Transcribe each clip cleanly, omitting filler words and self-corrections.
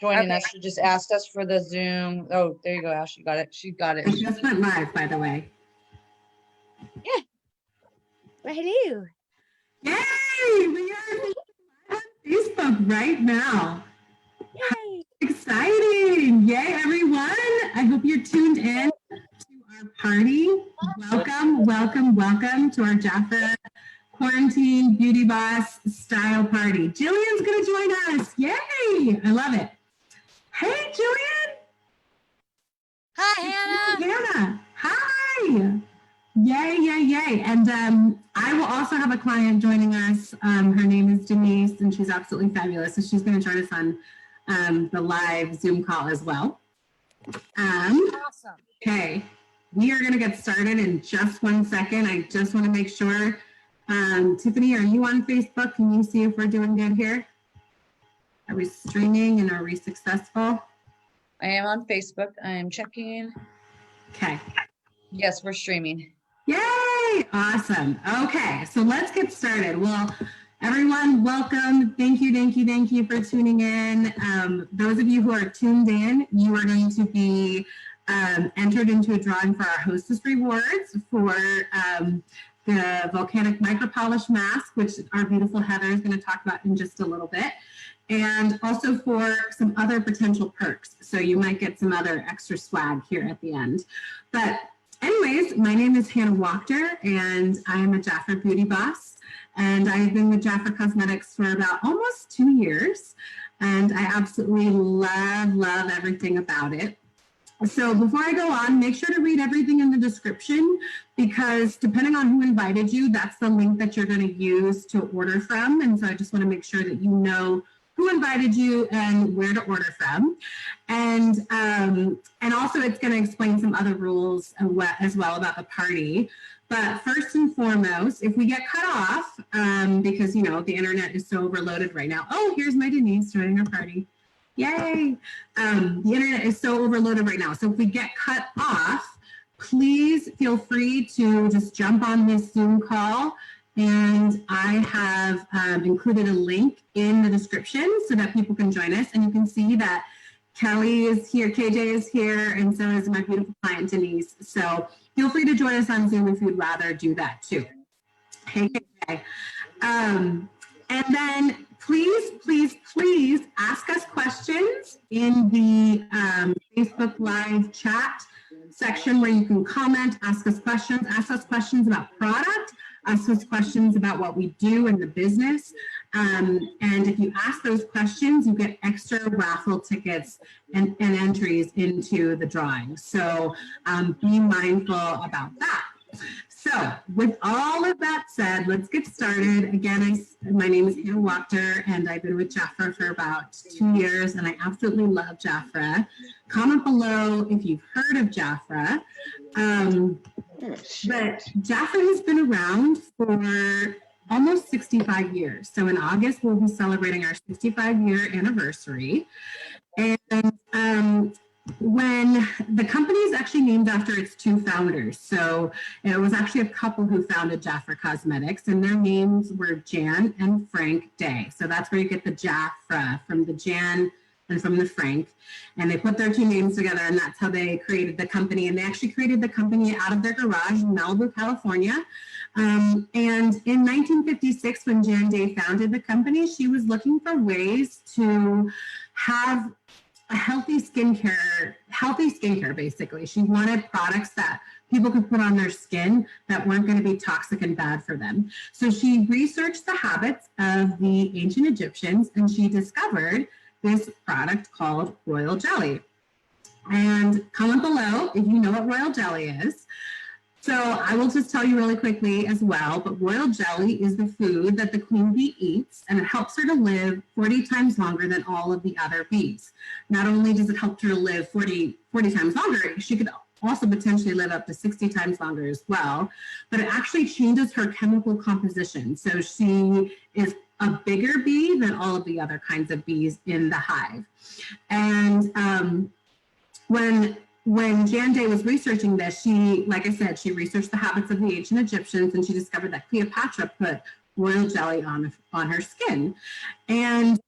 joining us. She just asked us for the Zoom. Oh, there you go, Ash. You got it. She got it. It just went live, by the way. Yeah. Hello. Yay! We are on Facebook right now. Yay! Exciting! Yay, everyone! I hope you're tuned in to our party. Welcome, welcome, welcome to our Jafra Quarantine Beauty Boss Style Party. Jillian's going to join us. Yay! I love it. Hey, Jillian. Hi, Hannah. Hannah. Hi. Yay, yay, yay. And I will also have a client joining us. Her name is Denise, and she's absolutely fabulous. So she's going to join us on the live Zoom call as well. Awesome. Okay, we are going to get started in just 1 second. I just want to make sure. Tiffany, are you on Facebook? Can you see if we're doing good here? Are we streaming and are we successful? I am on Facebook. I am checking. Okay. Yes, we're streaming. Yay! Awesome. Okay, so let's get started. Well, everyone, welcome. Thank you, thank you, thank you for tuning in. Those of you who are tuned in, you are going to be entered into a drawing for our Hostess Rewards for the Volcanic Micro Polish Mask, which our beautiful Heather is going to talk about in just a little bit, and also for some other potential perks. So you might get some other extra swag here at the end. But anyways, my name is Hannah Wachter, and I'm a Jafra Beauty Boss. And I've been with Jafra Cosmetics for about almost 2 years. And I absolutely love everything about it. So before I go on, make sure to read everything in the description, because depending on who invited you, that's the link that you're going to use to order from. And so I just want to make sure that you know who invited you and where to order from. And also it's going to explain some other rules as well about the party. But first and foremost, if we get cut off, because, you know, the internet is so overloaded right now. Oh, here's my Denise joining our party. Yay. The internet is so overloaded right now. So if we get cut off, please feel free to just jump on this Zoom call. And I have included a link in the description so that people can join us. And you can see that Kelly is here, KJ is here, and so is my beautiful client, Denise. So feel free to join us on Zoom if you'd rather do that too. Hey, KJ. And then please ask us questions in the Facebook Live chat section where you can comment, ask us questions about product, ask us questions about what we do in the business. And if you ask those questions, you get extra raffle tickets and entries into the drawing. So be mindful about that. So with all of that said, let's get started. Again, my name is Hannah Wachter, and I've been with Jafra for about 2 years, and I absolutely love Jafra. Comment below if you've heard of Jafra. But Jafra has been around for almost 65 years. So in August, we'll be celebrating our 65-year anniversary. And when the company is actually named after its 2 founders. So it was actually a couple who founded Jafra Cosmetics, and their names were Jan and Frank Day. So that's where you get the Jafra, from the Jan and from the Frank. And they put their 2 names together, and that's how they created the company. And they actually created the company out of their garage in Malibu, California. And in 1956, when Jan Day founded the company, she was looking for ways to have a healthy skincare basically. She wanted products that people could put on their skin that weren't going to be toxic and bad for them. So she researched the habits of the ancient Egyptians, and she discovered this product called royal jelly. And comment below if you know what royal jelly is. So I will just tell you really quickly as well, but royal jelly is the food that the queen bee eats, and it helps her to live 40 times longer than all of the other bees. Not only does it help her to live 40 times longer, she could also potentially live up to 60 times longer as well, but it actually changes her chemical composition. So she is a bigger bee than all of the other kinds of bees in the hive. And when Jan Day was researching this, she, like I said, she researched the habits of the ancient Egyptians, and she discovered that Cleopatra put royal jelly on her skin. And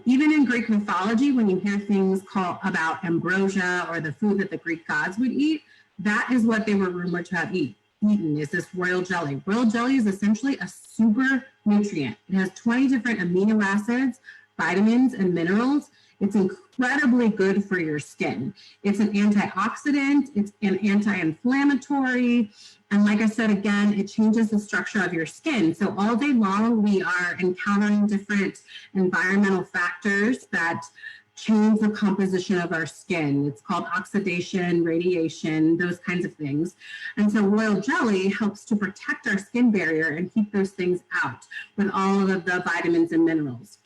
Even in Greek mythology, when you hear things about ambrosia or the food that the Greek gods would eat, that is what they were rumored to have eaten, is this royal jelly. Royal jelly is essentially a super nutrient. It has 20 different amino acids, vitamins, and minerals. It's incredibly good for your skin. It's an antioxidant, it's an anti-inflammatory, and like I said, again, it changes the structure of your skin. So all day long, we are encountering different environmental factors that change the composition of our skin. It's called oxidation, radiation, those kinds of things. And so royal jelly helps to protect our skin barrier and keep those things out with all of the vitamins and minerals.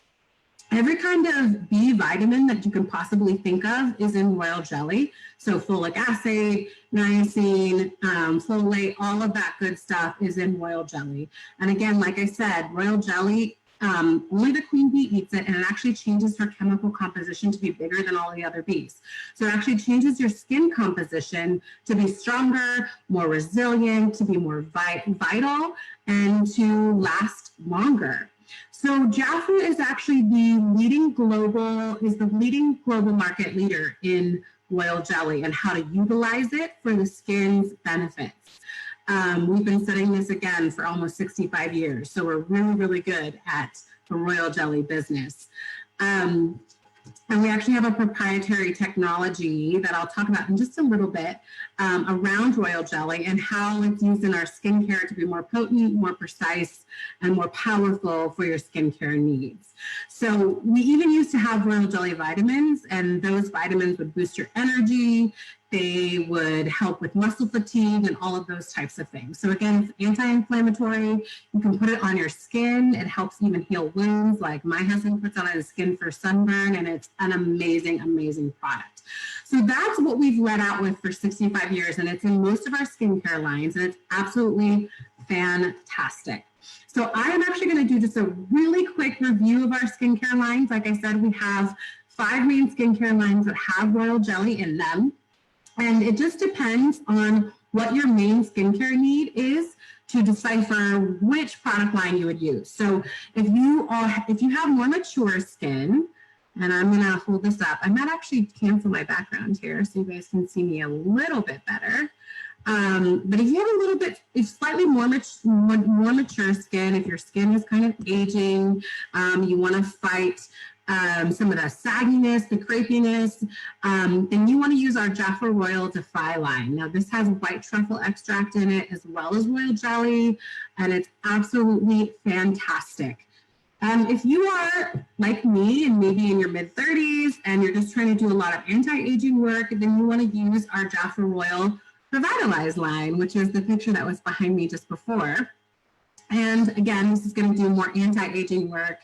Every kind of B vitamin that you can possibly think of is in royal jelly. So folic acid, niacin, folate, all of that good stuff is in royal jelly. And again, like I said, royal jelly, only the queen bee eats it, and it actually changes her chemical composition to be bigger than all the other bees. So it actually changes your skin composition to be stronger, more resilient, to be more vital, and to last longer. So Jafra is actually the leading global market leader in royal jelly and how to utilize it for the skin's benefits. We've been studying this again for almost 65 years, so we're really, really good at the royal jelly business. And we actually have a proprietary technology that I'll talk about in just a little bit around royal jelly and how it's used in our skincare to be more potent, more precise, and more powerful for your skincare needs. So we even used to have royal jelly vitamins, and those vitamins would boost your energy. They would help with muscle fatigue and all of those types of things. So again, it's anti-inflammatory. You can put it on your skin. It helps even heal wounds, like my husband puts on his skin for sunburn, and it's an amazing, amazing product. So that's what we've led out with for 65 years, and it's in most of our skincare lines, and it's absolutely fantastic. So I am actually going to do just a really quick review of our skincare lines. Like I said, we have 5 main skincare lines that have royal jelly in them. And it just depends on what your main skincare need is to decipher which product line you would use. So if you have more mature skin, and I'm gonna hold this up. I might actually cancel my background here so you guys can see me a little bit better. But if you have slightly more mature skin, if your skin is kind of aging, you wanna fight some of the sagginess, the crepiness, then you want to use our Jafra Royal Defy line. Now this has white truffle extract in it as well as royal jelly, and it's absolutely fantastic. If you are like me and maybe in your mid-30s and you're just trying to do a lot of anti-aging work, then you want to use our Jafra Royal Revitalize line, which is the picture that was behind me just before. And again, this is going to do more anti-aging work.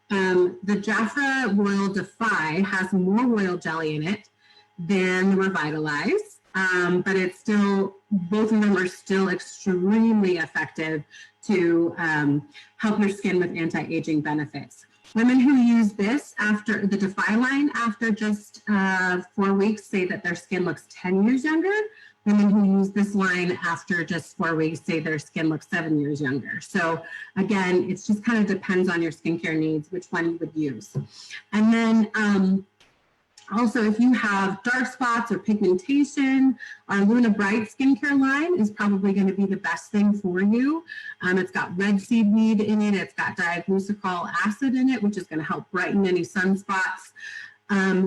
The Jafra Royal Defy has more royal jelly in it than the Revitalize, but it's still, both of them are still extremely effective to help your skin with anti-aging benefits. Women who use this after the Defy line after just 4 weeks say that their skin looks 10 years younger. Women who use this line after just 4 weeks say their skin looks 7 years younger. So again, it just kind of depends on your skincare needs, which one you would use. And then also, if you have dark spots or pigmentation, our Luna Bright skincare line is probably going to be the best thing for you. It's got red seaweed in it. It's got diaglycol acid in it, which is going to help brighten any sunspots.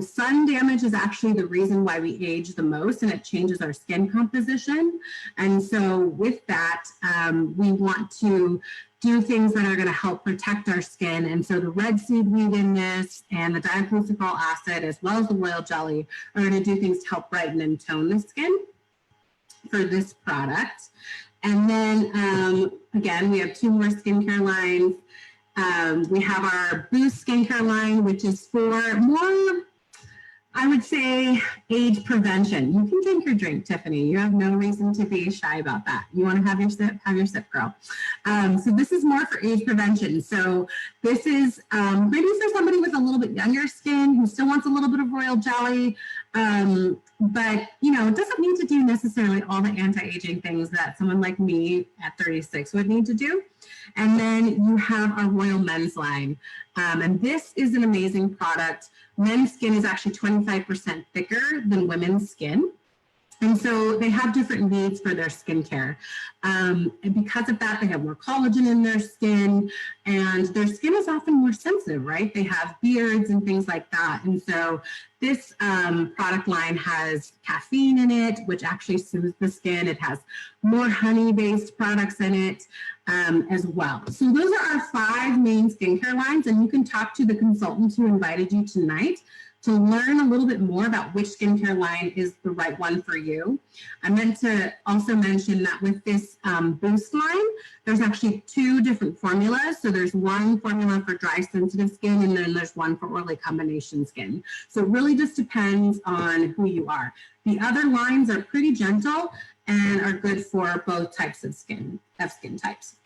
Sun damage is actually the reason why we age the most, and it changes our skin composition. And so with that, we want to do things that are going to help protect our skin. And so the red seaweed in this and the diaglycol acid, as well as the royal jelly, are going to do things to help brighten and tone the skin for this product. And then again, we have 2 more skincare lines. We have our Boost skincare line, which is for more, I would say, age prevention. You can drink your drink, Tiffany. You have no reason to be shy about that. You want to have your sip, girl. So this is more for age prevention. So This is maybe for somebody with a little bit younger skin who still wants a little bit of royal jelly, but you know, it doesn't need to do necessarily all the anti-aging things that someone like me at 36 would need to do. And then you have our Royal Men's line. And this is an amazing product. Men's skin is actually 25% thicker than women's skin. And so they have different needs for their skincare. And because of that, they have more collagen in their skin, and their skin is often more sensitive, right? They have beards and things like that. And so this product line has caffeine in it, which actually soothes the skin. It has more honey-based products in it as well. So those are our 5 main skincare lines, and you can talk to the consultant who invited you tonight to learn a little bit more about which skincare line is the right one for you. I meant to also mention that with this Boost line, there's actually 2 different formulas. So there's one formula for dry sensitive skin, and then there's one for oily combination skin. So it really just depends on who you are. The other lines are pretty gentle and are good for both types of skin types.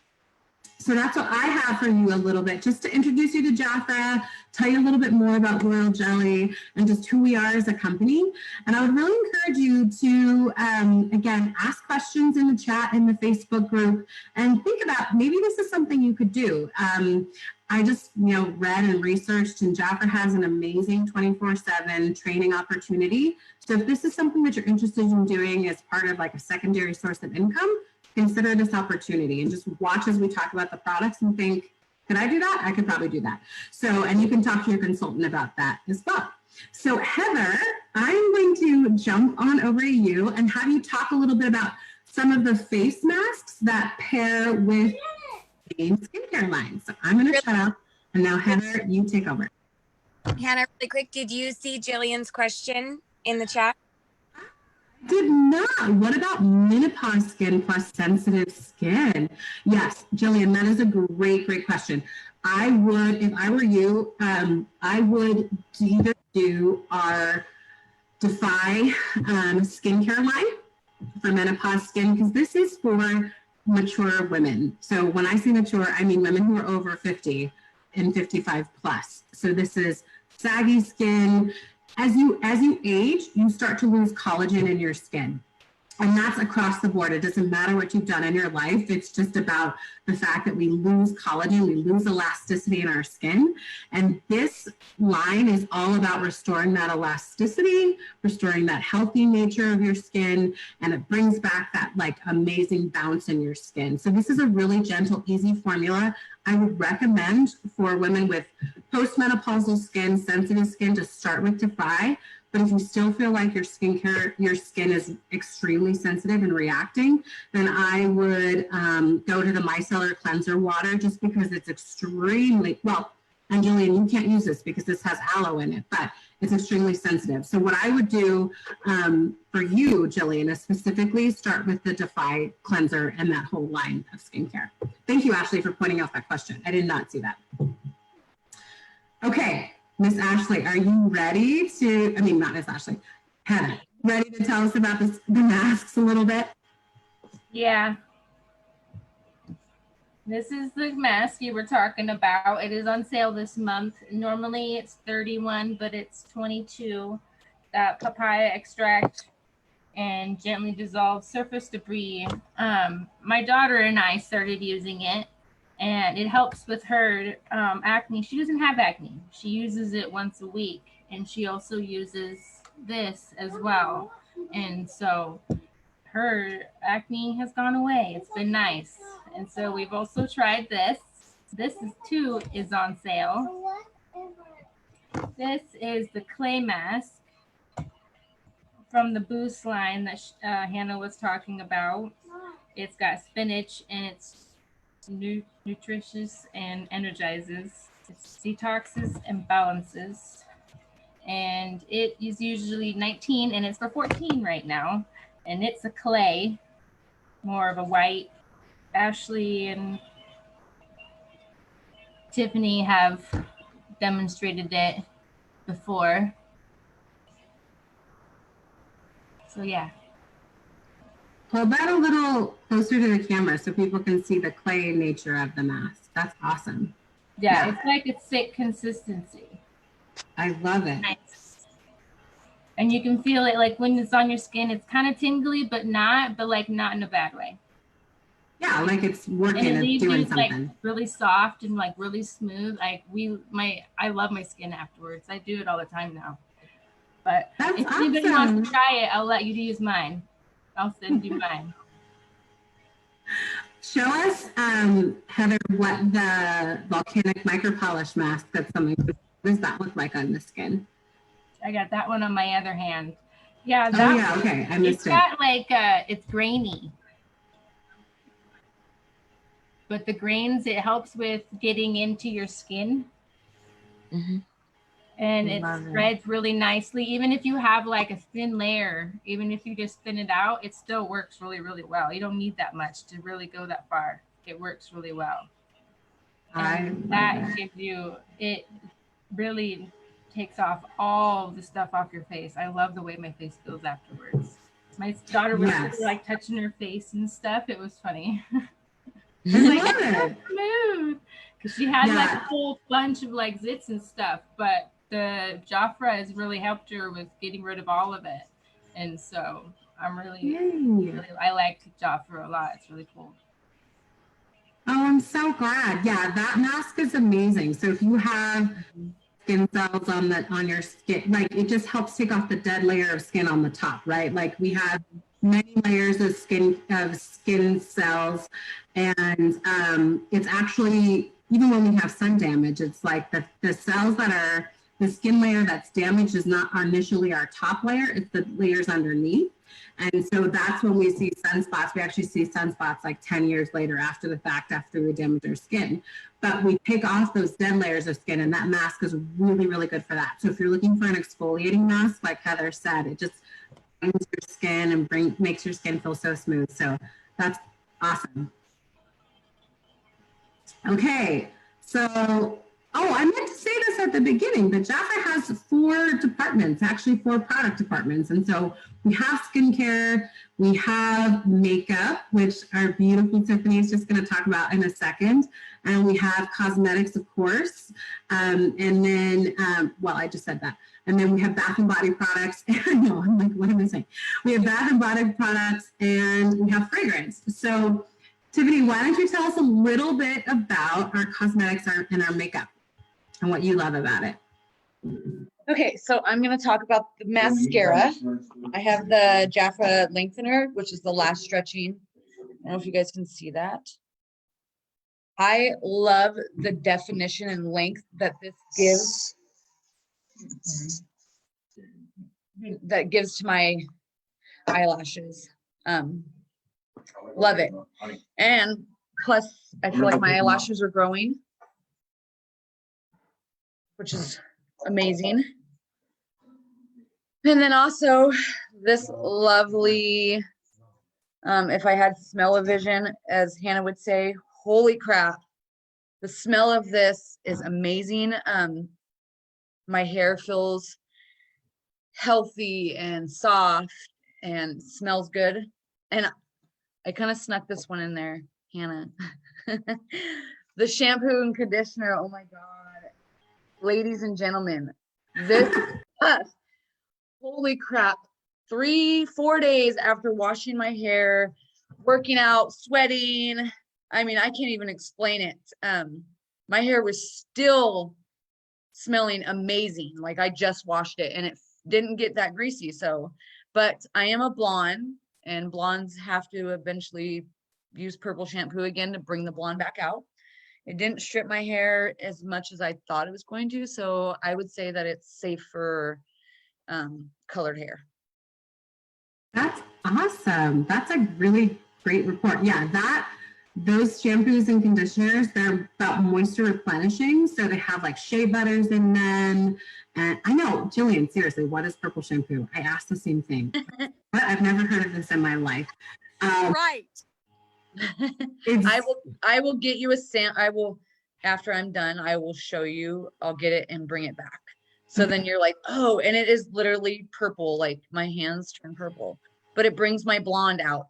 So that's what I have for you a little bit, just to introduce you to Jafra, tell you a little bit more about Royal Jelly and just who we are as a company. And I would really encourage you to, again, ask questions in the chat in the Facebook group and think about maybe this is something you could do. I just, read and researched, and Jafra has an amazing 24/7 training opportunity. So if this is something that you're interested in doing as part of like a secondary source of income, consider this opportunity and just watch as we talk about the products and think, could I do that? I could probably do that. So, and you can talk to your consultant about that as well. So Heather, I'm going to jump on over to you and have you talk a little bit about some of the face masks that pair with main skincare lines. So I'm going to shut up, and now Heather, you take over. Hannah, really quick, did you see Jillian's question in the chat? Did not. What about menopause skin plus sensitive skin? Yes, Jillian, that is a great question. I would, if I were you, I would either do our Defy skincare line for menopause skin, because this is for mature women. So when I say mature, I mean women who are over 50 and 55 plus. So this is saggy skin. As you age, you start to lose collagen in your skin. And that's across the board. It doesn't matter what you've done in your life. It's just about the fact that we lose collagen, we lose elasticity in our skin. And this line is all about restoring that elasticity, restoring that healthy nature of your skin, and it brings back that like amazing bounce in your skin. So this is a really gentle, easy formula. I would recommend for women with postmenopausal skin, sensitive skin, to start with Defy. But if you still feel like your skin is extremely sensitive and reacting, then I would go to the micellar cleanser water, just because it's extremely, well, and Jillian, you can't use this because this has aloe in it, but it's extremely sensitive. So what I would do for you, Jillian, is specifically start with the Defy cleanser and that whole line of skincare. Thank you, Ashley, for pointing out that question. I did not see that. Okay. Miss Ashley, are you ready to, not Miss Ashley, Heather, ready to tell us about the masks a little bit? Yeah. This is the mask you were talking about. It is on sale this month. Normally it's $31, but it's $22. Papaya extract and gently dissolved surface debris. My daughter and I started using it, and it helps with her acne. She doesn't have acne. She uses it once a week, and she also uses this as well. And so her acne has gone away. It's been nice. And so we've also tried this. This is on sale. This is the clay mask from the Boost line that Hannah was talking about. It's got spinach, and it's nutritious and energizes. It detoxes and balances. And it is usually $19, and it's for $14 right now. And it's a clay, more of a white. Ashley and Tiffany have demonstrated it before. So yeah. Hold that a little closer to the camera so people can see the clay nature of the mask. That's awesome. Yeah, it's like a thick consistency. I love it. Nice. And you can feel it like when it's on your skin, it's kind of tingly, but not in a bad way. Yeah, like it's And working it and leaves doing you like something. really soft and like really smooth. Like I love my skin afterwards. I do it all the time now. But That's if anybody wants awesome. to try it, I'll let you use mine. I'll send you mine. Show us, Heather, what the volcanic micro polish mask that's something. What does that look like on the skin? I got that one on my other hand. Yeah, Oh that yeah, okay, I missed it's it. got like it's grainy. But the grains, it helps with getting into your skin. And it spreads really nicely. Even if you have like a thin layer, even if you just thin it out, it still works really, really well. You don't need that much to really go that far. It works really well. And that gives you, it really takes off all the stuff off your face. I love the way my face feels afterwards. My daughter was like touching her face and stuff. It was funny. I love it. Smooth. Because she had like a whole bunch of like zits and stuff, but the Jafra has really helped her with getting rid of all of it. And so I'm really I like Jafra a lot. It's really cool. Oh, I'm so glad. Yeah, that mask is amazing. So if you have skin cells on your skin, like it just helps take off the dead layer of skin on the top, right? Like we have many layers of skin cells, and it's actually, even when we have sun damage, it's like the cells that are the skin layer that's damaged is not initially our top layer, it's the layers underneath. And so that's when we see sunspots. We actually see sunspots like 10 years later after the fact, after we damage our skin. But we take off those dead layers of skin, and that mask is really, really good for that. So if you're looking for an exfoliating mask, like Heather said, it just brightens your skin and makes your skin feel so smooth. So that's awesome. Okay, so I meant to say this at the beginning, but Jafra has 4 departments, actually 4 product departments. And so we have skincare, we have makeup, which our beautiful Tiffany is just going to talk about in a second. And we have cosmetics, of course. And then, I just said that. And then we have bath and body products. No, I'm like, what am I saying? We have bath and body products, and we have fragrance. So Tiffany, why don't you tell us a little bit about our cosmetics and our makeup and what you love about it? Okay, so I'm going to talk about the mascara. I have the Jafra lengthener, which is the lash stretching. I don't know if you guys can see that. I love the definition and length that this gives to my eyelashes. Love it. And plus, I feel like my eyelashes are growing, which is amazing. And then also this lovely, if I had smell-o-vision, as Hannah would say, holy crap, the smell of this is amazing. My hair feels healthy and soft and smells good. And I kind of snuck this one in there, Hannah. The shampoo and conditioner, oh my God. Ladies and gentlemen, this stuff, holy crap, 3-4 days after washing my hair, working out, sweating, I mean, I can't even explain it. My hair was still smelling amazing. Like I just washed it and it didn't get that greasy. So, but I am a blonde, and blondes have to eventually use purple shampoo again to bring the blonde back out. It didn't strip my hair as much as I thought it was going to. So I would say that it's safe for colored hair. That's awesome. That's a really great report. Yeah, those shampoos and conditioners, they're about moisture replenishing. So they have like shea butters in them. And I know, Jillian, seriously, what is purple shampoo? I asked the same thing. But I've never heard of this in my life. Right. I will get you after I'm done, I will show you, I'll get it and bring it back. So then you're like, oh, and it is literally purple, like my hands turn purple, but it brings my blonde out.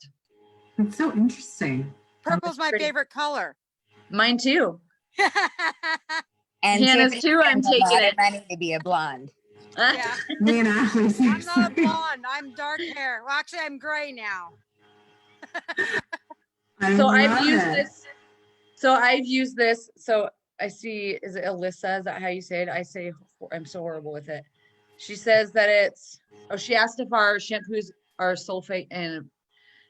It's so interesting. Purple's my favorite color. Mine too. And Hannah's Tiffany too, I'm spends a taking lot it. of money to be a blonde. Yeah. Me and Ashley. I'm not a seriously. blonde. I'm dark hair. Well, actually, I'm gray now. I So love I've used it. this. So I've used this. So I see, is it Alyssa? Is that how you say it? I'm so horrible with it. She says that she asked if our shampoos are sulfate and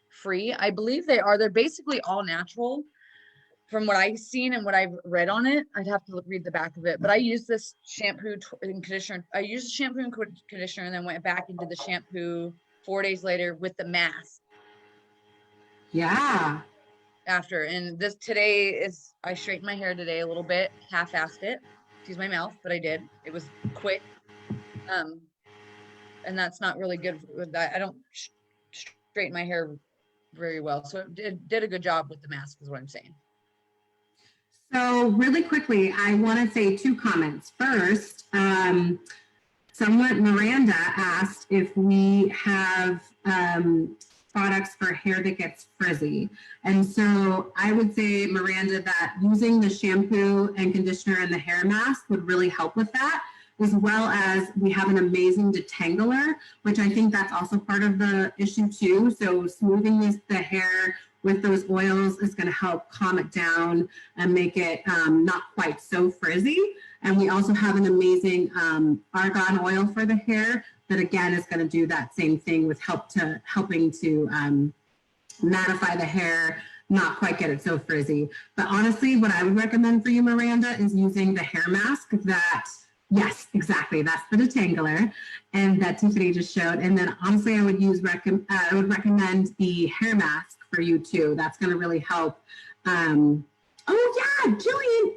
free. I believe they are. They're basically all natural from what I've seen and what I've read on it. I'd have to read the back of it, but I use this shampoo and conditioner. I used the shampoo and conditioner and then went back into the shampoo 4 days later with the mask Yeah. after. And this today is, I straightened my hair today a little bit, half-assed it, excuse my mouth, but I did. It was quick. And that's not really good with that. I don't straighten my hair very well. So it did a good job with the mask is what I'm saying. So really quickly, I want to say 2 comments. First, Miranda asked if we have products for hair that gets frizzy. And so I would say, Miranda, that using the shampoo and conditioner and the hair mask would really help with that, as well as we have an amazing detangler, which I think that's also part of the issue too. So smoothing the hair with those oils is going to help calm it down and make it not quite so frizzy. And we also have an amazing argan oil for the hair that again is going to do that same thing with helping to mattify the hair, not quite get it so frizzy. But honestly, what I would recommend for you, Miranda, is using the hair mask that, yes, exactly, that's the detangler, and that Tiffany just showed. And then honestly, I would recommend the hair mask for you too. That's going to really help. Oh yeah, Jillian,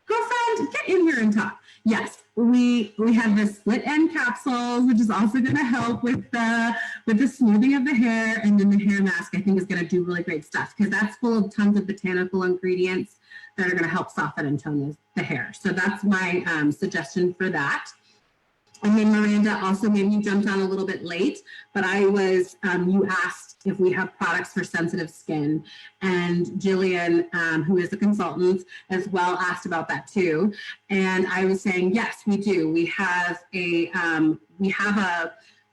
girlfriend, get in here and talk. Yes, we have the split end capsules, which is also going to help with the smoothing of the hair, and then the hair mask I think is going to do really great stuff because that's full of tons of botanical ingredients that are going to help soften and tone the hair. So that's my suggestion for that. And then Miranda, also maybe you jumped on a little bit late, but you asked if we have products for sensitive skin, and Jillian, who is a consultant as well, asked about that too. And I was saying, yes, we do. We have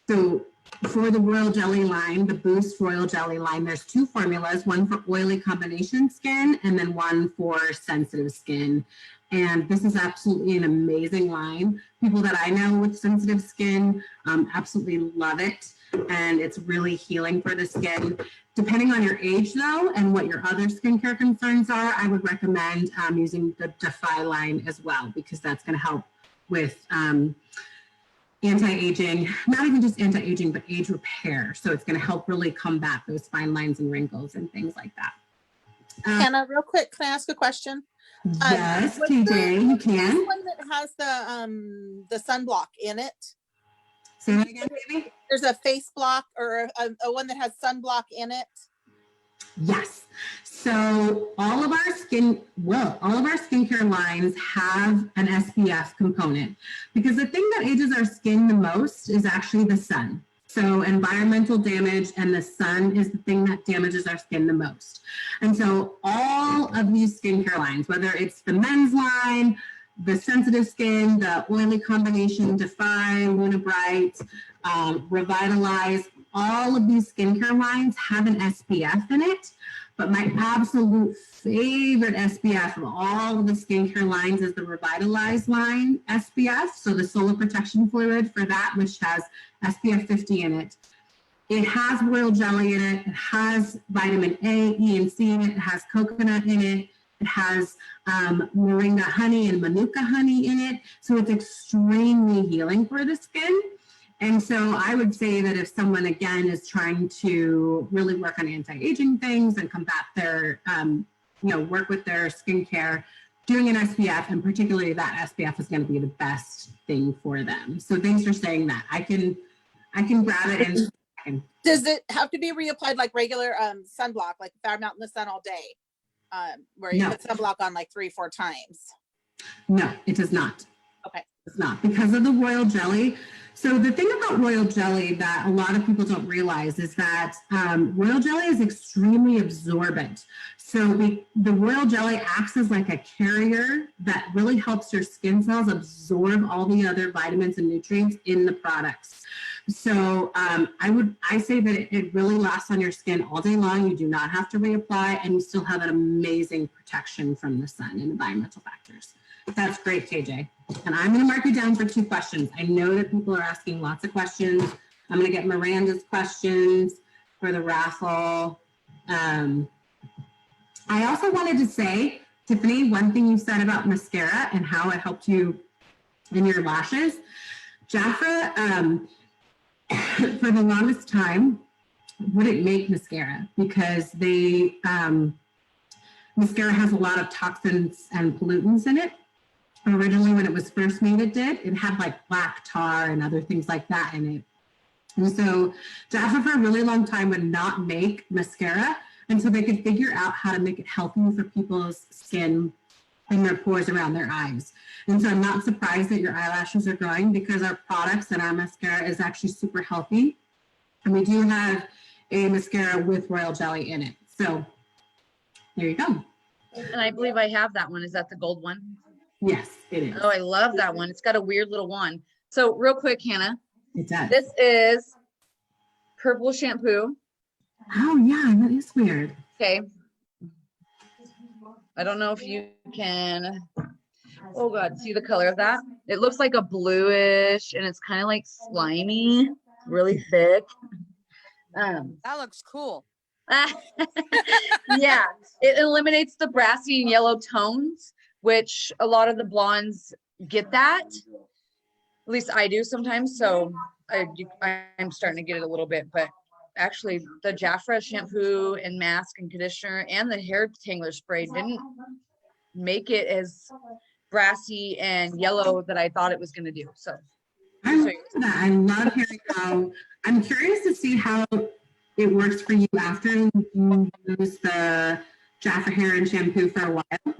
so for the Royal Jelly line, the Boost Royal Jelly line, there's 2 formulas, one for oily combination skin and then one for sensitive skin. And this is absolutely an amazing line. People that I know with sensitive skin absolutely love it. And it's really healing for the skin. Depending on your age though, and what your other skincare concerns are, I would recommend using the Defy line as well, because that's gonna help with anti-aging, not even just anti-aging, but age repair. So it's gonna help really combat those fine lines and wrinkles and things like that. Hannah, real quick, can I ask a question? Yes, what's TJ, you what's can. this one that has the sunblock in it? Say that again, baby. There's a face block or a one that has sunblock in it. Yes. So all of our skincare lines have an SPF component, because the thing that ages our skin the most is actually the sun. So environmental damage and the sun is the thing that damages our skin the most. And so all of these skincare lines, whether it's the men's line, the sensitive skin, the oily combination, Defy, Luna Bright, Revitalize, all of these skincare lines have an SPF in it. But my absolute favorite SPF of all of the skincare lines is the Revitalize line SPF. So the solar protection fluid for that, which has SPF 50 in it. It has royal jelly in it. It has vitamin A, E, and C in it. It has coconut in it. It has moringa honey and manuka honey in it. So it's extremely healing for the skin. And so I would say that if someone, again, is trying to really work on anti-aging things and combat their, work with their skincare, doing an SPF, and particularly that SPF, is going to be the best thing for them. So thanks for saying that. I can grab it and Does it have to be reapplied like regular sunblock, like if I'm out in the sun all day, where you put sunblock on like 3-4 times? No, it does not. Okay. It's not, because of the royal jelly. So the thing about royal jelly that a lot of people don't realize is that royal jelly is extremely absorbent. So the royal jelly acts as like a carrier that really helps your skin cells absorb all the other vitamins and nutrients in the products. So I say that it really lasts on your skin all day long. You do not have to reapply, and you still have an amazing protection from the sun and environmental factors. That's great, KJ. And I'm going to mark you down for 2 questions. I know that people are asking lots of questions. I'm going to get Miranda's questions for the raffle. I also wanted to say, Tiffany, one thing you said about mascara and how it helped you in your lashes. Jafra, for the longest time, wouldn't make mascara because mascara has a lot of toxins and pollutants in it. Originally, when it was first made, it had like black tar and other things like that in it. And so Jafra for a really long time would not make mascara until they could figure out how to make it healthy for people's skin and their pores around their eyes. And so I'm not surprised that your eyelashes are growing because our products and our mascara is actually super healthy. And we do have a mascara with royal jelly in it. So there you go. And I believe I have that one. Is that the gold one? Yes, it is. Oh, I love that one. It's got a weird little one. So real quick, Hannah, It does. this is Herbal Shampoo. Oh yeah, that is weird. Okay. I don't know if you can, oh God, see the color of that? It looks like a bluish and it's kind of like slimy, really thick. That looks cool. Yeah, it eliminates the brassy and yellow tones, which a lot of the blondes get that. At least I do sometimes. So I'm starting to get it a little bit, but actually the Jafra shampoo and mask and conditioner and the hair detangler spray didn't make it as brassy and yellow that I thought it was going to do. So I love that. I love hearing how, I'm curious to see how it works for you after you use the Jafra hair and shampoo for a while.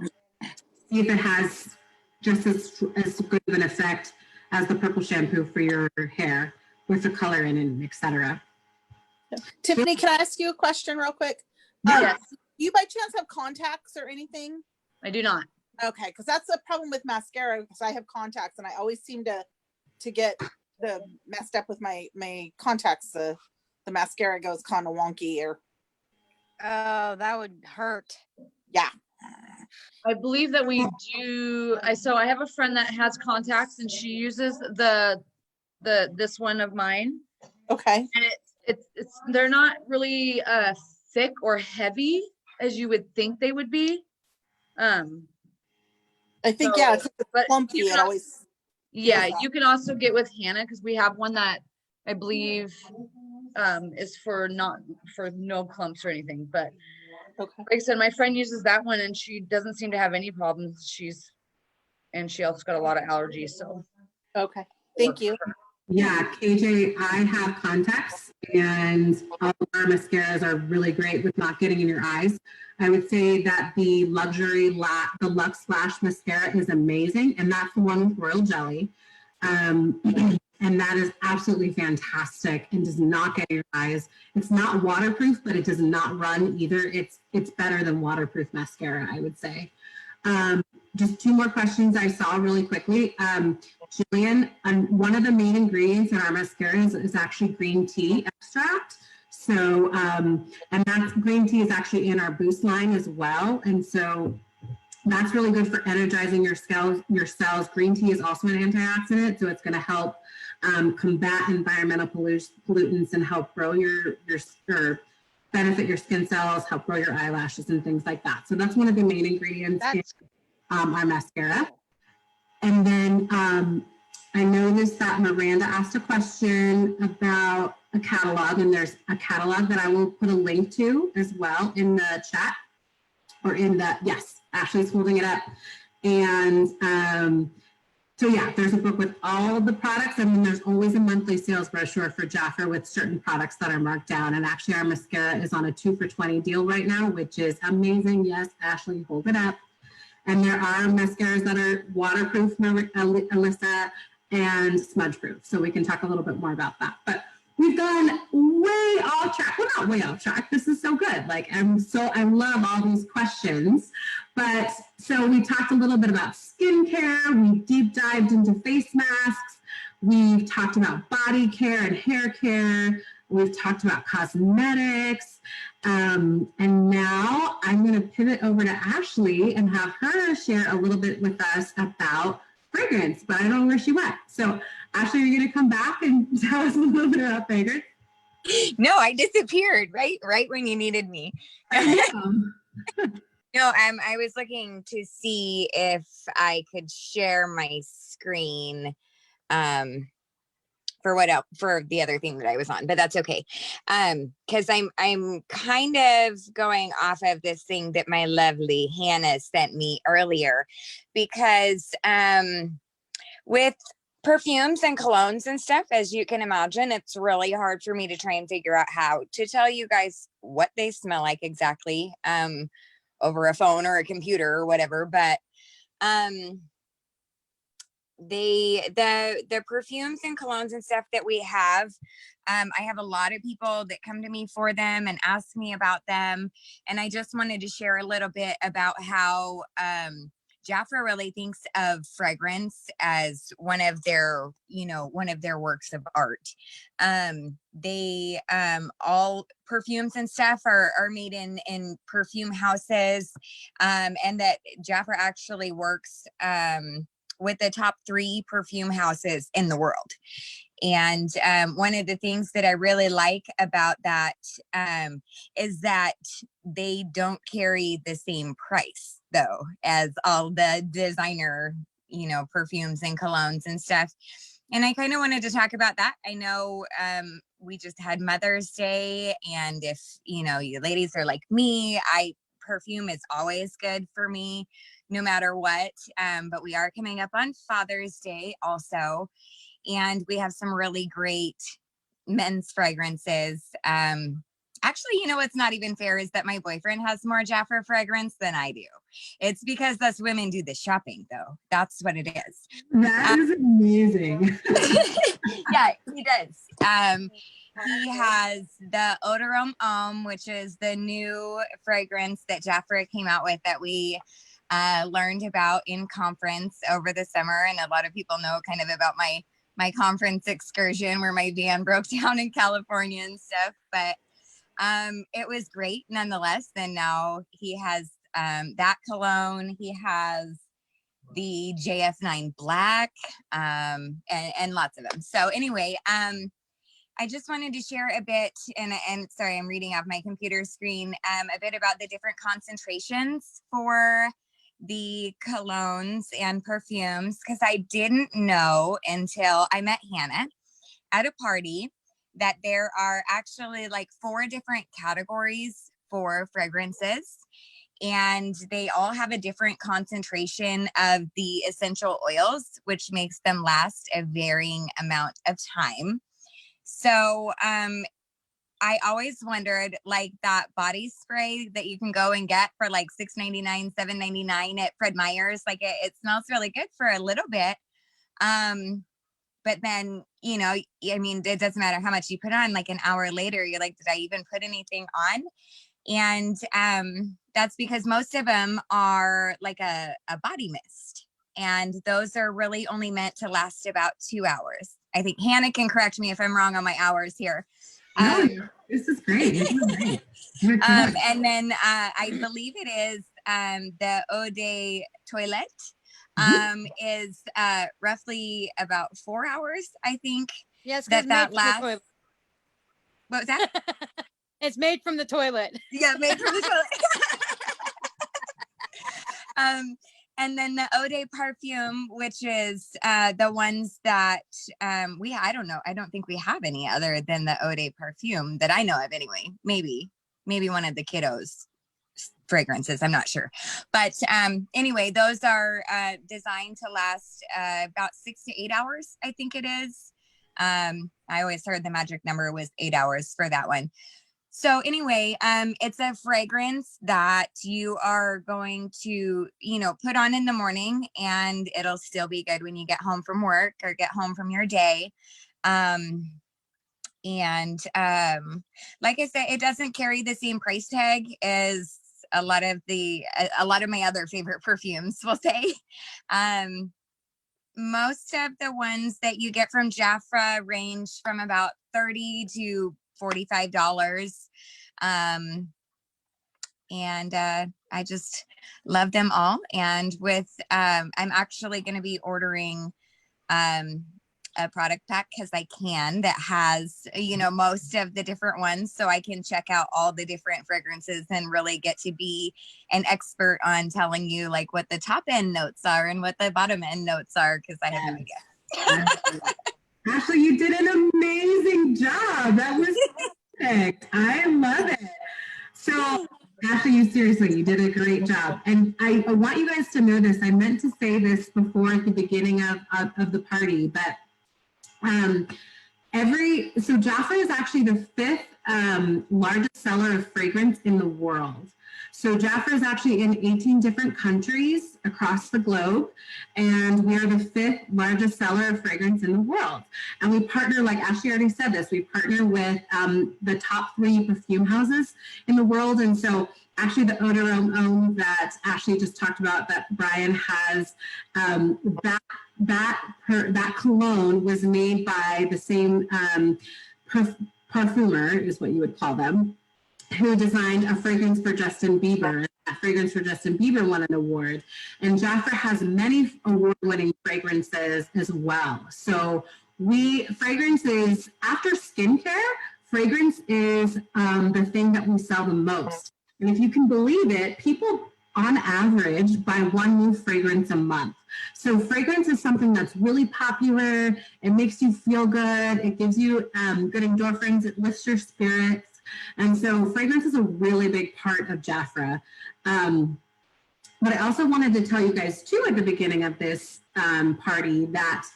See if it has just as good of an effect as the purple shampoo for your hair with the color in it, etc. Tiffany, can I ask you a question real quick? yes, Do you by chance have contacts or anything? I do not. Okay, because that's a problem with mascara because I have contacts and I always seem to get the messed up with my contacts. The mascara goes kind of wonky or Oh, that would hurt. yeah. I believe that we do. So I have a friend that has contacts and she uses this one of mine. Okay. And it's they're not really thick or heavy as you would think they would be. I think So, yeah, it's but clumpy. you It can always yeah, you can also get with Hannah because we have one that I believe is for no clumps or anything. But okay. like I said, my friend uses that one and she doesn't seem to have any problems. She also got a lot of allergies. So Okay. Thank you. Yeah, KJ, I have contacts and all of our mascaras are really great with not getting in your eyes. I would say that the the Luxe Lash Mascara is amazing, and that's the one with royal jelly. And that is absolutely fantastic and does not get in your eyes. It's not waterproof, but it does not run either. It's better than waterproof mascara, I would say. Just 2 more questions I saw really quickly. Jillian, one of the main ingredients in our mascaras is actually green tea extract. So, and that's green tea is actually in our Boost line as well. And so that's really good for energizing your cells. Green tea is also an antioxidant, so it's going to help combat environmental pollutants and help grow your benefit your skin cells, help grow your eyelashes and things like that. So that's one of the main ingredients in our mascara. And then I noticed that Miranda asked a question about a catalog, and there's a catalog that I will put a link to as well in the chat or in the, yes, Ashley's holding it up. And so yeah, there's a book with all the products, and then there's always a monthly sales brochure for Jafra with certain products that are marked down. And actually our mascara is on a 2 for $20 deal right now, which is amazing. Yes, Ashley, hold it up. And there are mascaras that are waterproof, Alyssa. and smudge proof. So we can talk a little bit more about that. But we've gone way off track. Well, not way off track. This is so good. Like, I love all these questions. But so we talked a little bit about skincare. We deep dived into face masks. We've talked about body care and hair care. We've talked about cosmetics. And now I'm going to pivot over to Ashley and have her share a little bit with us about fragrance, but I don't know where she went. So Ashley, are you going to come back and tell us a little bit about fragrance? No, I disappeared right when you needed me. No, I was looking to see if I could share my screen for the other thing that I was on, but that's okay. Because I'm kind of going off of this thing that my lovely Hannah sent me earlier, because with perfumes and colognes and stuff, as you can imagine, it's really hard for me to try and figure out how to tell you guys what they smell like exactly over a phone or a computer or whatever. But the perfumes and colognes and stuff that we have, I have a lot of people that come to me for them and ask me about them. And I just wanted to share a little bit about how Jafra really thinks of fragrance as one of their works of art. They all perfumes and stuff are made in perfume houses, and that Jafra actually works with the top 3 perfume houses in the world. And one of the things that I really like about that is that they don't carry the same price, though, as all the designer, perfumes and colognes and stuff. And I kind of wanted to talk about that. I know we just had Mother's Day, and if, you ladies are like me, perfume is always good for me, no matter what. But we are coming up on Father's Day also. And we have some really great men's fragrances. Actually, what's not even fair is that my boyfriend has more Jafra fragrance than I do. It's because us women do the shopping, though. That's what it is. That is amazing. Yeah, he does. He has the Eau d'Arôme Homme, which is the new fragrance that Jafra came out with that we learned about in conference over the summer. And a lot of people know kind of about my conference excursion where my van broke down in California and stuff, but it was great nonetheless. And now he has that cologne. He has the JF9 Black and lots of them. So anyway, I just wanted to share a bit, and sorry, I'm reading off my computer screen, a bit about the different concentrations for the colognes and perfumes, because I didn't know until I met Hannah at a party that there are actually like 4 different categories for fragrances, and they all have a different concentration of the essential oils, which makes them last a varying amount of time. So I always wondered, like, that body spray that you can go and get for like $6.99, $7.99 at Fred Meyer's, like it smells really good for a little bit. But then, it doesn't matter how much you put on, like an hour later, you're like, did I even put anything on? And that's because most of them are like a body mist. And those are really only meant to last about 2 hours. I think Hannah can correct me if I'm wrong on my hours here. No, this is great. This is great. And then I believe it is the Eau de Toilette is roughly about 4 hours, I think. Yes, that lasts. What was that? It's made from the toilet. Yeah, made from the toilet. And then the Eau de Parfum, which is the ones that I don't know. I don't think we have any other than the Eau de Parfum that I know of anyway. Maybe one of the kiddos' fragrances. I'm not sure. But anyway, those are designed to last about 6 to 8 hours, I think it is. I always heard the magic number was 8 hours for that one. So anyway, it's a fragrance that you are going to, put on in the morning, and it'll still be good when you get home from work or get home from your day. And like I said, it doesn't carry the same price tag as a lot of my other favorite perfumes, we'll say. Most of the ones that you get from Jafra range from about $30 to $45. And I just love them all. And I'm actually going to be ordering a product pack because I can, that has, most of the different ones, so I can check out all the different fragrances and really get to be an expert on telling you like what the top end notes are and what the bottom end notes are, because I have no idea. Ashley, you did an amazing job. That was perfect. I love it. So Ashley, you did a great job. And I want you guys to know this. I meant to say this before at the beginning of the party, but so Jafra is actually the 5th largest seller of fragrance in the world. So Jafra is actually in 18 different countries across the globe, and we are the 5th largest seller of fragrance in the world. And we partner, like Ashley already said this, we partner with the top 3 perfume houses in the world. And so actually the Eau de Rome that Ashley just talked about, that Brian has, that cologne was made by the same perfumer, is what you would call them, who designed a fragrance for Justin Bieber. That fragrance for Justin Bieber won an award. And Jafra has many award-winning fragrances as well. So fragrances, after skincare, fragrance is the thing that we sell the most. And if you can believe it, people on average buy 1 new fragrance a month. So fragrance is something that's really popular. It makes you feel good. It gives you good endorphins. It lifts your spirits. And so fragrance is a really big part of Jafra. But I also wanted to tell you guys too at the beginning of this party that,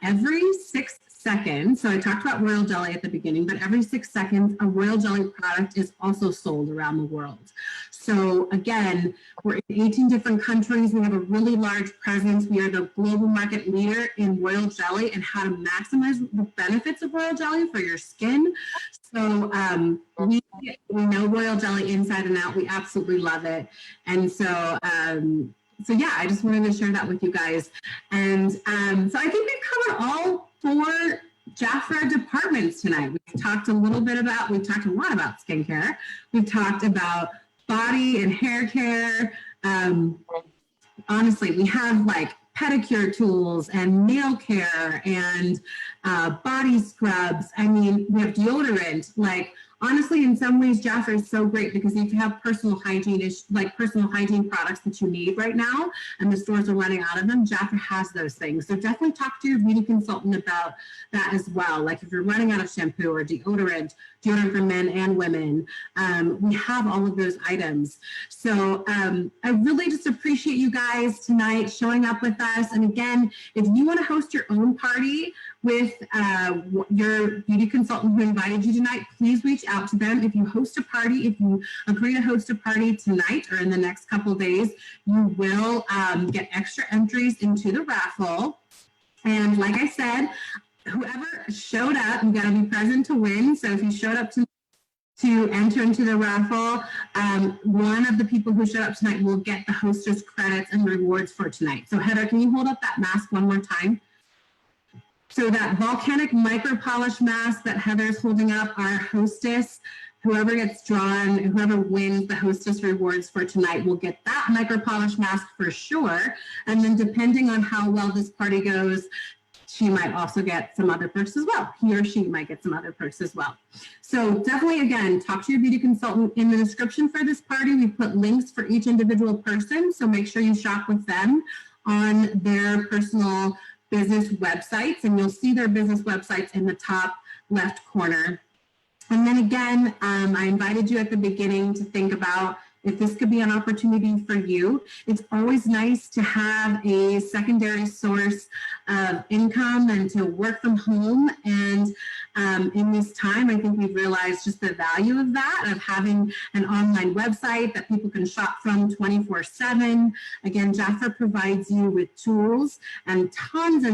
every 6 seconds, so I talked about royal jelly at the beginning, but every 6 seconds, a royal jelly product is also sold around the world. So again, we're in 18 different countries. We have a really large presence. We are the global market leader in royal jelly and how to maximize the benefits of royal jelly for your skin. So we know royal jelly inside and out. We absolutely love it. And so, yeah, I just wanted to share that with you guys. And so I think we've covered all 4 Jafra departments tonight. We've talked a lot about skincare. We've talked about body and hair care. Honestly, we have like pedicure tools and nail care and body scrubs. I mean, we have deodorant. Like, honestly, in some ways, Jafra is so great because if you have personal hygiene products that you need right now, and the stores are running out of them, Jafra has those things. So definitely talk to your beauty consultant about that as well. Like if you're running out of shampoo or deodorant for men and women, we have all of those items. So I really just appreciate you guys tonight showing up with us. And again, if you want to host your own party with your beauty consultant who invited you tonight, please reach out to them. If you agree to host a party tonight or in the next couple of days, you will get extra entries into the raffle. And like I said, whoever showed up, you got to be present to win. So if you showed up to enter into the raffle, one of the people who showed up tonight will get the hostess credits and rewards for tonight. So Heather, can you hold up that mask one more time? So that volcanic micro polish mask that Heather's holding up, our hostess, whoever gets drawn, whoever wins the hostess rewards for tonight will get that micro polish mask for sure. And then depending on how well this party goes, she might also get some other perks as well. He or she might get some other perks as well. So definitely, again, talk to your beauty consultant. In the description for this party, we put links for each individual person. So make sure you shop with them on their personal business websites, and you'll see their business websites in the top left corner. And then again, I invited you at the beginning to think about if this could be an opportunity for you. It's always nice to have a secondary source of income and to work from home. And in this time, I think we've realized just the value of that, of having an online website that people can shop from 24/7. Again, Jafra provides you with tools and tons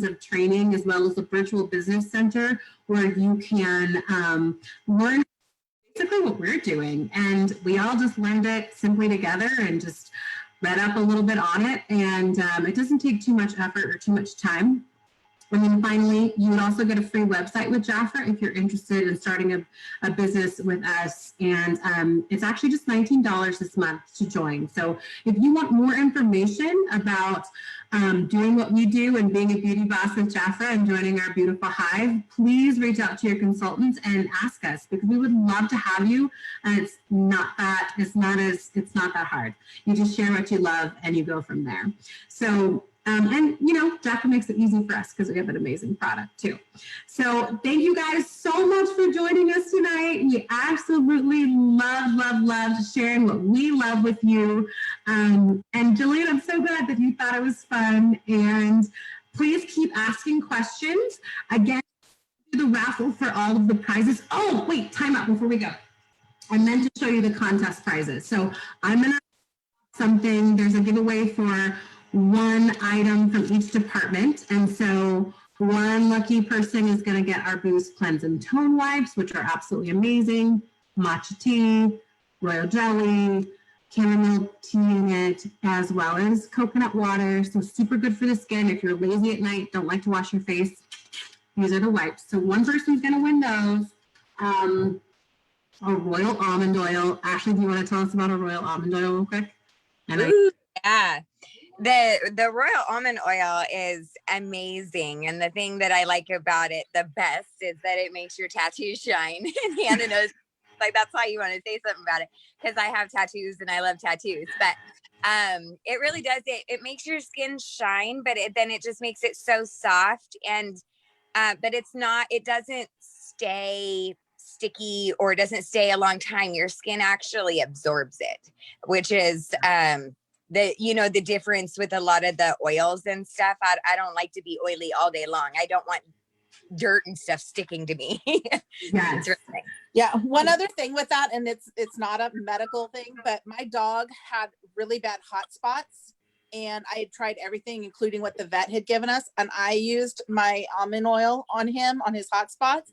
of training, as well as a virtual business center where you can learn basically what we're doing. And we all just learned it simply together and just read up a little bit on it. And it doesn't take too much effort or too much time. And then finally, you would also get a free website with Jafra if you're interested in starting a business with us. And it's actually just $19 this month to join. So if you want more information about doing what we do and being a beauty boss with Jafra and joining our beautiful hive, please reach out to your consultants and ask us, because we would love to have you. And it's not that hard. You just share what you love and you go from there. So and you know, Jafra makes it easy for us because we have an amazing product too. So thank you guys so much for joining us tonight. We absolutely love sharing what we love with you. And Jillian, I'm so glad that you thought it was fun. And please keep asking questions. Again, do the raffle for all of the prizes. Oh, wait, time out before we go. I meant to show you the contest prizes. So I'm gonna something. There's a giveaway for one item from each department. And so one lucky person is going to get our Boost Cleanse and Tone Wipes, which are absolutely amazing. Matcha tea, royal jelly, chamomile tea in it, as well as coconut water. So super good for the skin. If you're lazy at night, don't like to wash your face, these are the wipes. So one person's going to win those. A royal almond oil. Ashley, do you want to tell us about a royal almond oil real quick? Ooh, yeah. The royal almond oil is amazing, and the thing that I like about it the best is that it makes your tattoos shine. And Hannah knows, like, that's why you want to say something about it, because I have tattoos and I love tattoos. But it really does, it makes your skin shine, but then it just makes it so soft. And but it doesn't stay sticky, or it doesn't stay a long time. Your skin actually absorbs it, which is the difference with a lot of the oils and stuff. I don't like to be oily all day long. I don't want dirt and stuff sticking to me. Yes. Yeah, one other thing with that, and it's not a medical thing, but my dog had really bad hot spots, and I had tried everything, including what the vet had given us, and I used my almond oil on him, on his hot spots.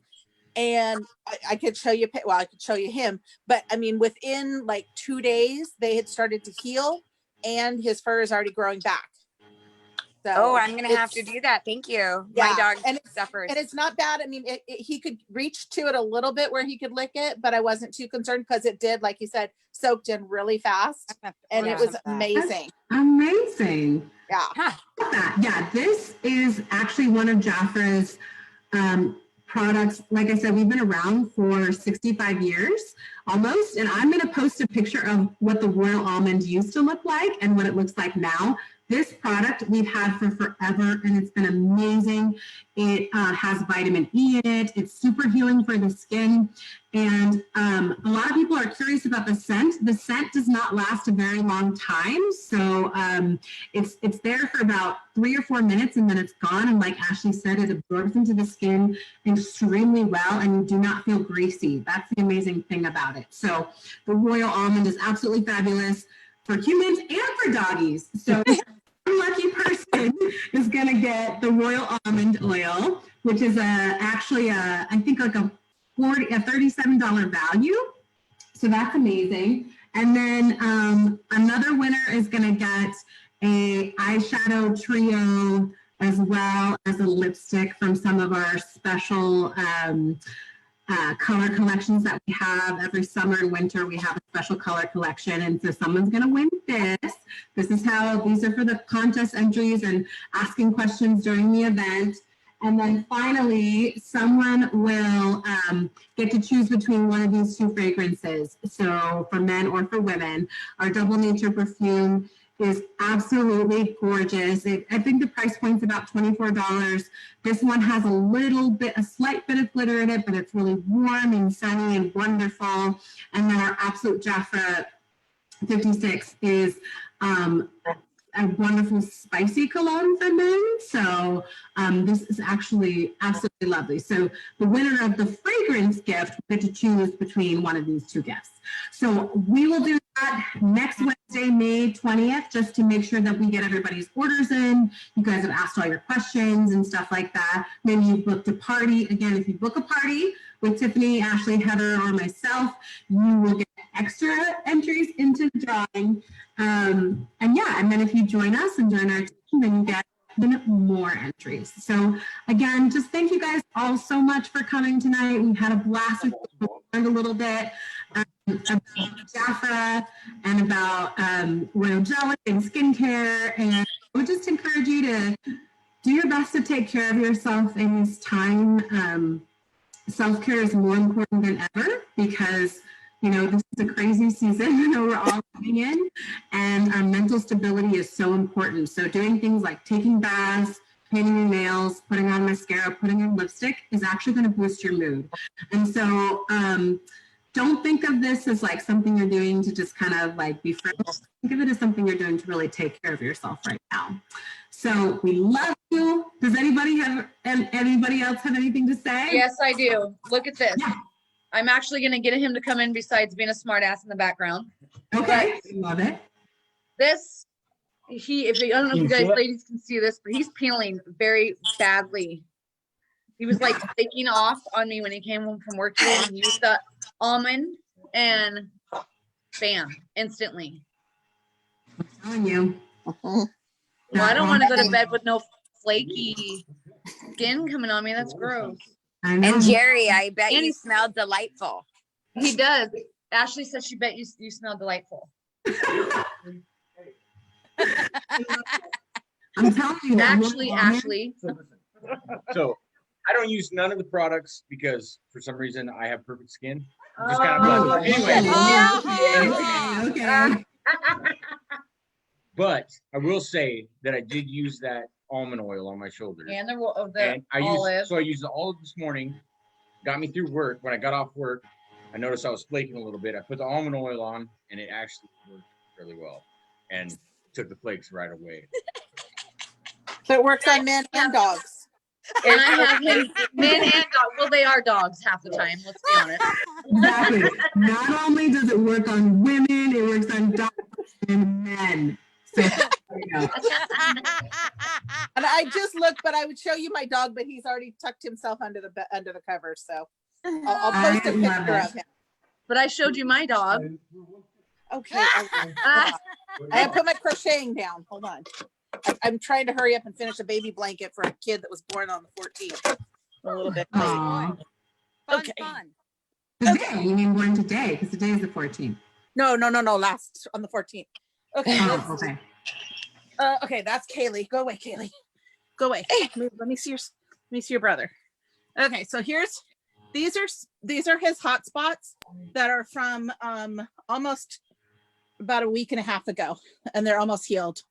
And I could show you, well, I could show you him, but I mean, within like 2 days, they had started to heal, and his fur is already growing back. So I'm gonna have to do that. Thank you. Yeah, My dog and suffers. and it's not bad. I mean, he could reach to it a little bit where he could lick it, but I wasn't too concerned because it did, like you said, soaked in really fast, and it was amazing. That's amazing. Yeah. Huh. Yeah, this is actually one of Jafra's products. Like I said, we've been around for 65 years almost, and I'm going to post a picture of what the royal almond used to look like and what it looks like now. This product we've had for forever, and it's been amazing. It has vitamin E in it. It's super healing for the skin. And a lot of people are curious about the scent. The scent does not last a very long time. So it's there for about 3 or 4 minutes, and then it's gone. And like Ashley said, it absorbs into the skin extremely well, and you do not feel greasy. That's the amazing thing about it. So the royal almond is absolutely fabulous for humans and for doggies. So lucky person is going to get the royal almond oil, which is actually I think like a $37 value. So that's amazing. And then another winner is going to get a eyeshadow trio, as well as a lipstick from some of our special color collections that we have. Every summer and winter we have a special color collection, and so someone's going to win this. These are for the contest entries and asking questions during the event. And then finally, someone will get to choose between one of these 2 fragrances. So for men or for women, our Double Nature perfume is absolutely gorgeous. I think the price point's about $24. This one has a slight bit of glitter in it, but it's really warm and sunny and wonderful. And then our Absolute Jafra 56 is a wonderful spicy cologne for men. So this is actually absolutely lovely. So the winner of the fragrance gift will get to choose between one of these two gifts. So we will do that next Wednesday, May 20th, just to make sure that we get everybody's orders in. You guys have asked all your questions and stuff like that. Maybe you booked a party. Again, if you book a party with Tiffany, Ashley, Heather, or myself, you will get extra entries into the drawing. And then if you join us and join our team, then you get even more entries. So again, just thank you guys all so much for coming tonight. We had a blast. We learned a little bit about Jafra and about royal jelly and skincare. And I would just encourage you to do your best to take care of yourself in this time. Self-care is more important than ever because, you know, this is a crazy season that we're all living in, and our mental stability is so important. So doing things like taking baths, painting your nails, putting on mascara, putting on lipstick is actually going to boost your mood. And so don't think of this as like something you're doing to just kind of like be frivolous. Think of it as something you're doing to really take care of yourself right now. So we love you. Does anybody else have anything to say? Yes, I do. Look at this. Yeah. I'm actually going to get him to come in besides being a smart ass in the background. Okay, love it. This, I don't know if you guys ladies can see this, but he's peeling very badly. He was like taking off on me when he came home from work today and used the almond and bam, instantly. I'm telling you. Well, I don't want to go to bed with no flaky skin coming on me. That's gross. I know. And Jerry, I bet And you smell delightful. He does. Ashley says she bet you smell delightful. I'm telling you. Ashley. So I don't use none of the products because for some reason I have perfect skin. I'm just kind of blessed. Anyway. Okay. But I will say that I did use that almond oil on my shoulders. And the I used the olive this morning. Got me through work. When I got off work, I noticed I was flaking a little bit. I put the almond oil on, and it actually worked really well, and took the flakes right away. So it works on men and dogs. And I have men and dogs. Well, they are dogs half the time. Let's be honest. Exactly. Not only does it work on women, it works on dogs and men. So there you go. And I just looked, but I would show you my dog, but he's already tucked himself under the cover. So I'll post a picture of him. But I showed you my dog. Okay. I have put my crocheting down. Hold on. I'm trying to hurry up and finish a baby blanket for a kid that was born on the 14th. A little bit late. Aww. Okay. Fun. Today, you mean born today, because today is the 14th. No. Last on the 14th. Okay. Oh, okay. Okay, that's Kaylee. Go away, Kaylee. Go away. Let me see your brother. Okay, so these are his hot spots that are from almost about a week and a half ago, and they're almost healed.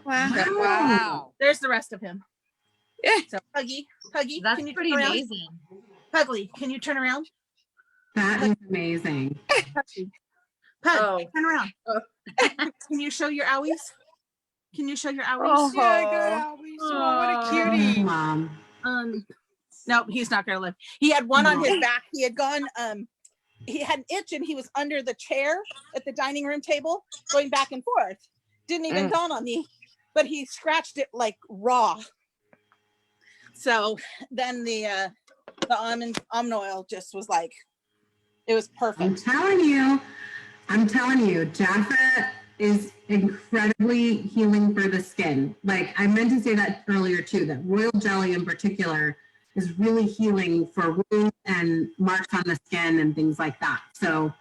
Wow. There's the rest of him. Yeah. So Huggy. That's can you pretty turn around? amazing. Pugly, can you turn around? That is amazing. Pug, turn around. Can you show your owies? Oh, Yeah, good. Oh, what a cutie. Mom. No, he's not gonna live. He had one on his back. He had gone, he had an itch and he was under the chair at the dining room table, going back and forth. Didn't even dawn on me, but he scratched it like raw. So then the almond oil just was like, it was perfect. I'm telling you, Jafra is incredibly healing for the skin. Like I meant to say that earlier too, that royal jelly in particular is really healing for wounds and marks on the skin and things like that. So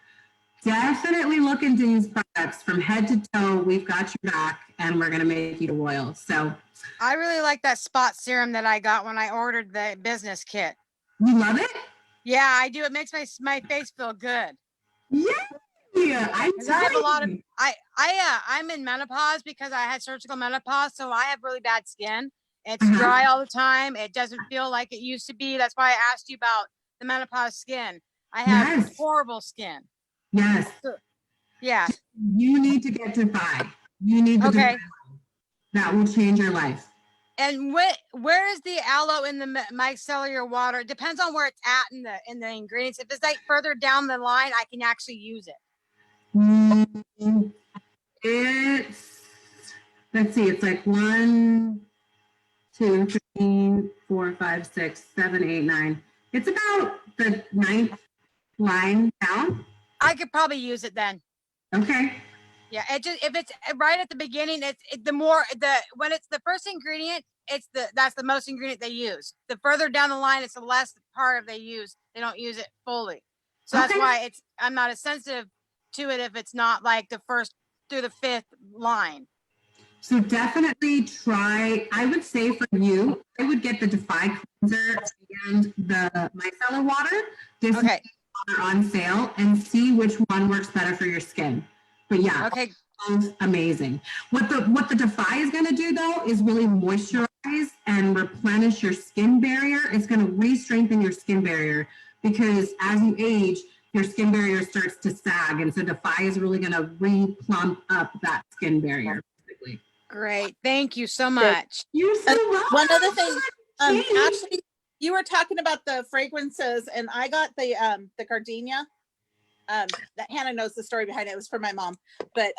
definitely look into these products from head to toe. We've got your back and we're going to make you royal. So I really like that spot serum that I got when I ordered the business kit. you love it? Yeah, I do. It makes my face feel good. Yeah, I have a lot of I'm in menopause because I had surgical menopause, so I have really bad skin. It's dry all the time. It doesn't feel like it used to be. That's why I asked you about the menopause skin. I have horrible skin. Yes. Yeah. You need to get to 5. You need to Okay. that will change your life. And where is the aloe in the micellar water? It depends on where it's at in the ingredients. If it's like further down the line, I can actually use it. It's, let's see, it's like 1, 2, 3, 4, 5, 6, 7, 8, 9. It's about the 9th line down. I could probably use it then. Okay. Yeah, it just if it's right at the beginning, when it's the first ingredient, that's the most ingredient they use. The further down the line, it's the less part of they use. They don't use it fully, so that's why I'm not as sensitive to it if it's not like the first through the 5th line. So definitely try. I would say for you, I would get the Defy cleanser and the micellar water. Okay. Water on sale and see which one works better for your skin. But yeah, okay, amazing. What the Defy is going to do though is really moisturize and replenish your skin barrier. It's going to re-strengthen your skin barrier because as you age, your skin barrier starts to sag, and so Defy is really going to re-plump up that skin barrier. Basically. Great, thank you so much. You're so welcome. One other thing, Ashley, you were talking about the fragrances, and I got the gardenia. That Hannah knows the story behind it. It was for my mom, but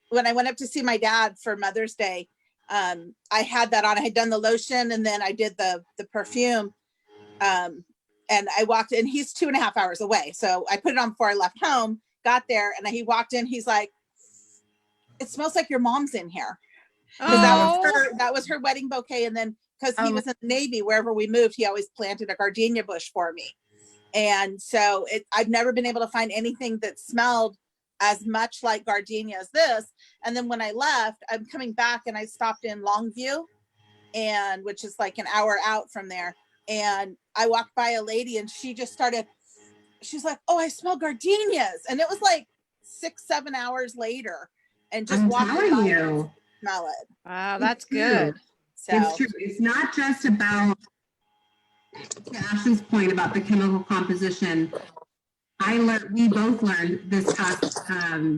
when I went up to see my dad for Mother's Day, I had that on. I had done the lotion, and then I did the perfume. And I walked in. He's 2.5 hours away, so I put it on before I left home. Got there, and he walked in. He's like, "It smells like your mom's in here." Because that was her wedding bouquet, and then because he was in the Navy, wherever we moved, he always planted a gardenia bush for me. And so I've never been able to find anything that smelled as much like gardenia as this. And then when I left, I'm coming back and I stopped in Longview, which is like an hour out from there. And I walked by a lady and she's like, "Oh, I smell gardenias." And it was like 6-7 hours later, and just walking by and smell it. Wow, that's good. So it's true. It's not just about, to Ashley's point about the chemical composition. We both learned this past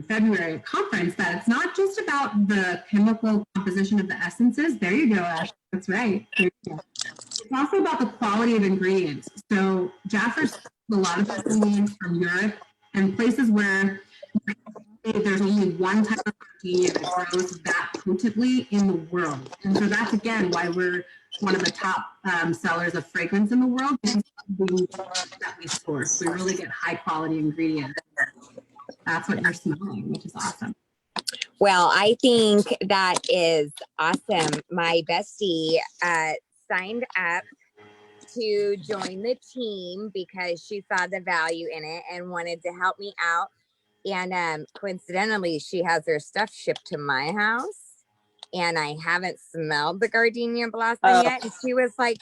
February at conference that it's not just about the chemical composition of the essences. There you go, Ashley. That's right. It's also about the quality of ingredients. So Jafra's a lot of ingredients from Europe and places where there's only one type of gardenia that grows that potently in the world. And so that's, again, why we're one of the top sellers of fragrance in the world, because that we source. We really get high quality ingredients. That's what you're smelling, which is awesome. Well, I think that is awesome. My bestie signed up to join the team because she saw the value in it and wanted to help me out. And coincidentally, she has her stuff shipped to my house, and I haven't smelled the gardenia blossom yet. And she was like,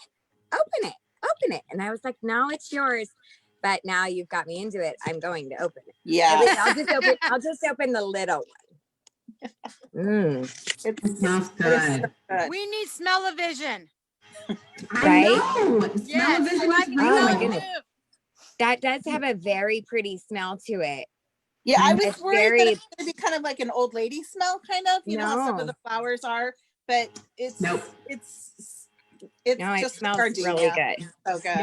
open it. And I was like, no, it's yours. But now you've got me into it. I'm going to open it. yeah, I'll just open the little one. it smells good. We need smell-o-vision. Right? Yes, I like oh my goodness. That does have a very pretty smell to it. Yeah, I was It's worried very- that it's going to be kind of like an old lady smell, kind of. You know how some of the flowers are, but it's Nope. it's No, it just smells gardenia. really good. So good.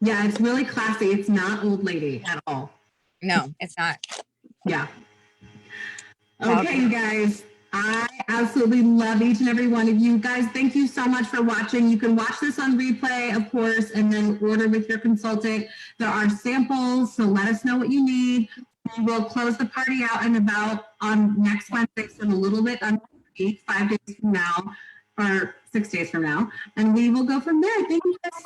Yeah, it's really classy. It's not old lady at all. No, it's not. Yeah. Okay, you guys. I absolutely love each and every one of you guys. Thank you so much for watching. You can watch this on replay, of course, and then order with your consultant. There are samples, so let us know what you need. We will close the party out in about on next Wednesday, so in a little bit under a week, 5 days from now, or 6 days from now, and we will go from there. Thank you guys.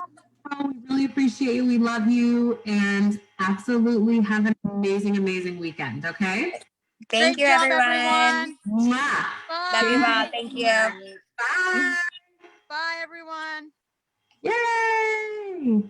We really appreciate you. We love you, and absolutely have an amazing, amazing weekend. Okay. Thank you, Great job, everyone. Mwah. Bye. Love you all. Thank you. Bye. Bye, everyone. Yay.